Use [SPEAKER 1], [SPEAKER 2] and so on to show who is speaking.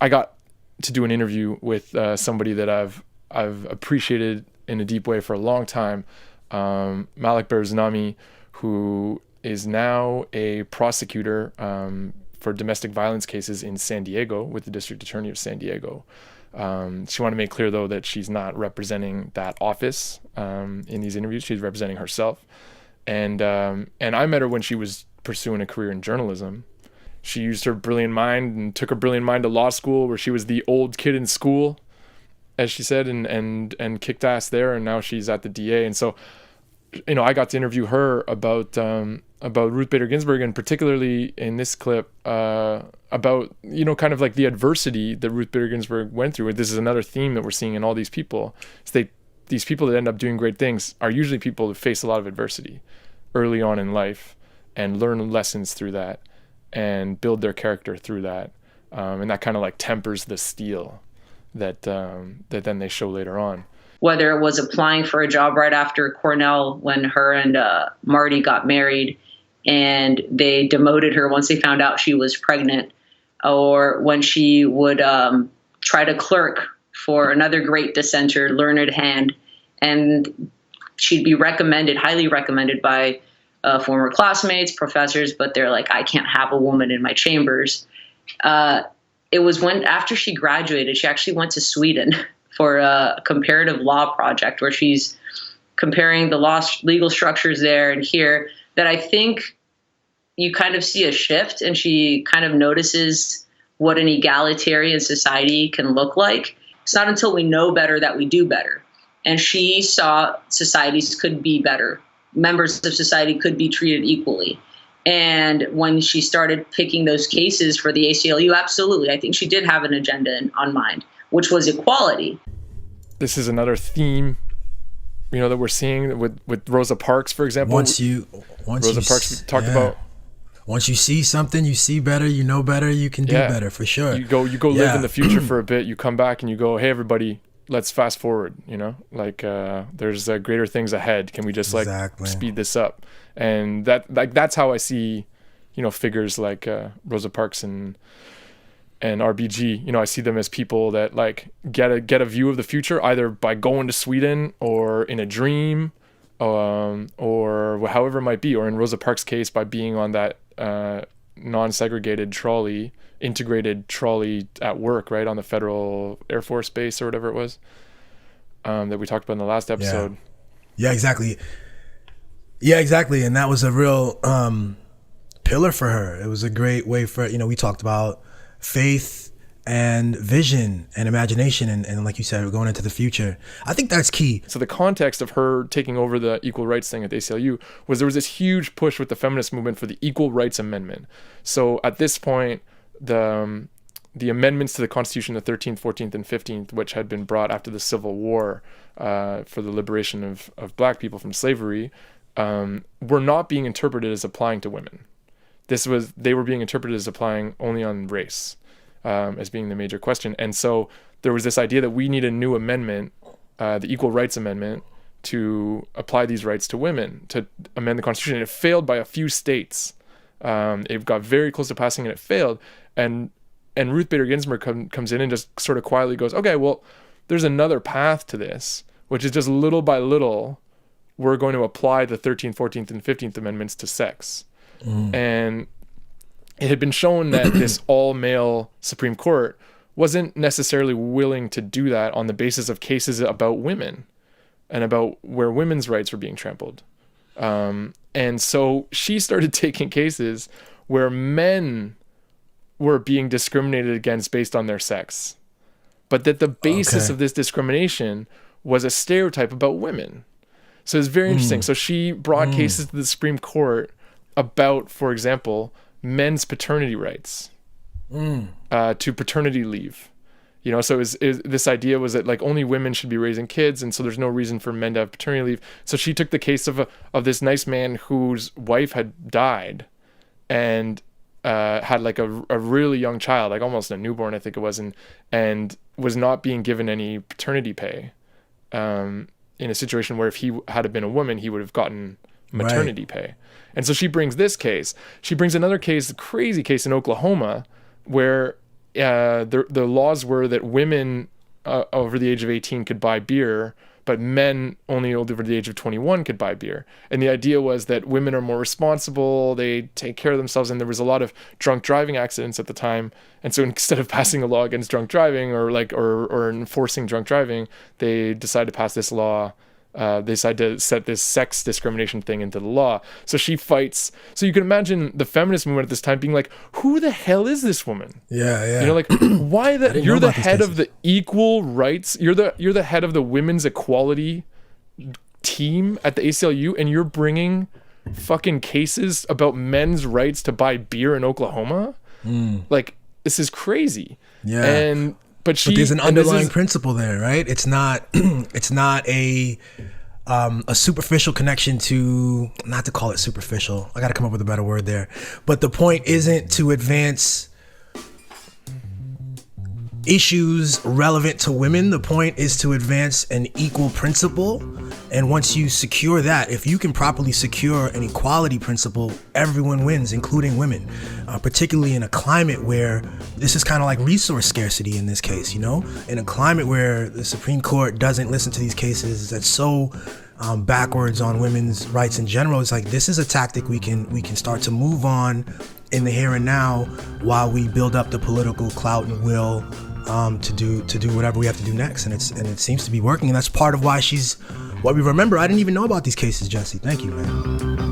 [SPEAKER 1] I got to do an interview with somebody that I've appreciated in a deep way for a long time, Malak Berhrouznami, who is now a prosecutor for domestic violence cases in San Diego with the District Attorney of San Diego. She wanted to make clear, though, that she's not representing that office in these interviews. She's representing herself. And I met her when she was pursuing a career in journalism. She used her brilliant mind and took her brilliant mind to law school, where she was the old kid in school, as she said, and kicked ass there. And now she's at the DA. And so, I got to interview her about Ruth Bader Ginsburg, and particularly in this clip, about, kind of like the adversity that Ruth Bader Ginsburg went through. This is another theme that we're seeing in all these people. These people that end up doing great things are usually people who face a lot of adversity early on in life and learn lessons through that and build their character through that. And that kind of like tempers the steel that then they show later on.
[SPEAKER 2] Whether it was applying for a job right after Cornell when her and Marty got married and they demoted her once they found out she was pregnant, or when she would try to clerk for another great dissenter, Learned Hand, and she'd be highly recommended by former classmates, professors, but they're like, I can't have a woman in my chambers. It was after she graduated, she actually went to Sweden for a comparative law project where she's comparing the legal structures there and here, that I think you kind of see a shift, and she kind of notices what an egalitarian society can look like. It's not until we know better that we do better. And she saw societies could be better. Members of society could be treated equally. And when she started picking those cases for the ACLU, absolutely, I think she did have an agenda on mind, which was equality.
[SPEAKER 1] This is another theme, that we're seeing with Rosa Parks, for example. Rosa Parks talked about.
[SPEAKER 3] Once you see something, you see better, you know better, you can do better, for sure.
[SPEAKER 1] You go live in the future for a bit. You come back and you go, hey, everybody, let's fast forward. There's greater things ahead. Can we just speed this up? And that's how I see, figures like Rosa Parks and RBG. I see them as people that get a view of the future, either by going to Sweden or in a dream, or however it might be, or in Rosa Parks' case, by being on that non-segregated trolley, integrated trolley at work, right, on the Federal Air Force Base or whatever it was, that we talked about in the last episode.
[SPEAKER 3] Yeah, exactly. And that was a real pillar for her. It was a great way for, we talked about faith and vision and imagination, and like you said, we're going into the future. I think that's key.
[SPEAKER 1] So the context of her taking over the equal rights thing at the ACLU was there was this huge push with the feminist movement for the Equal Rights Amendment. So at this point, the amendments to the Constitution, the 13th, 14th, and 15th, which had been brought after the Civil War for the liberation of Black people from slavery, were not being interpreted as applying to women. They were being interpreted as applying only on race, as being the major question. And so there was this idea that we need a new amendment, the Equal Rights Amendment, to apply these rights to women, to amend the Constitution. It failed by a few states. It got very close to passing and it failed. And Ruth Bader Ginsburg comes in and just sort of quietly goes, okay, well, there's another path to this, which is just little by little, we're going to apply the 13th, 14th, and 15th Amendments to sex. And it had been shown that this all-male Supreme Court wasn't necessarily willing to do that on the basis of cases about women and about where women's rights were being trampled. And so she started taking cases where men were being discriminated against based on their sex, but that the basis of this discrimination was a stereotype about women. So it's very interesting. So she brought cases to the Supreme Court about, for example, men's paternity rights, to paternity leave. So this idea was that only women should be raising kids, and so there's no reason for men to have paternity leave. So she took the case of this nice man whose wife had died, and had a really young child, almost a newborn, I think it was, and was not being given any paternity pay. In a situation where if he had been a woman, he would have gotten maternity pay. And so she brings this case. She brings another case, a crazy case in Oklahoma, where the laws were that women over the age of 18 could buy beer, but men only over the age of 21 could buy beer. And the idea was that women are more responsible, they take care of themselves, and there was a lot of drunk driving accidents at the time. And so instead of passing a law against drunk driving or enforcing drunk driving, they decided to pass this law. They decided to set this sex discrimination thing into the law. So she fights. So you can imagine the feminist movement at this time being like, who the hell is this woman?
[SPEAKER 3] Yeah.
[SPEAKER 1] You know, like, why that you're the head of the equal rights, you're the head of the women's equality team at the ACLU, and you're bringing fucking cases about men's rights to buy beer in Oklahoma? Like, this is crazy.
[SPEAKER 3] Yeah. But there's an underlying principle there, right? It's not a superficial connection to, not to call it superficial, I got to come up with a better word there. But the point isn't to advance issues relevant to women. The point is to advance an equal principle. And once you secure that, if you can properly secure an equality principle, everyone wins, including women, particularly in a climate where this is kind of like resource scarcity in this case, you know, in a climate where the Supreme Court doesn't listen to these cases that's so backwards on women's rights in general. It's like, this is a tactic we can start to move on in the here and now while we build up the political clout and will to do whatever we have to do next. And it seems to be working, and that's part of why we remember. I didn't even know about these cases, Jesse. Thank you, man.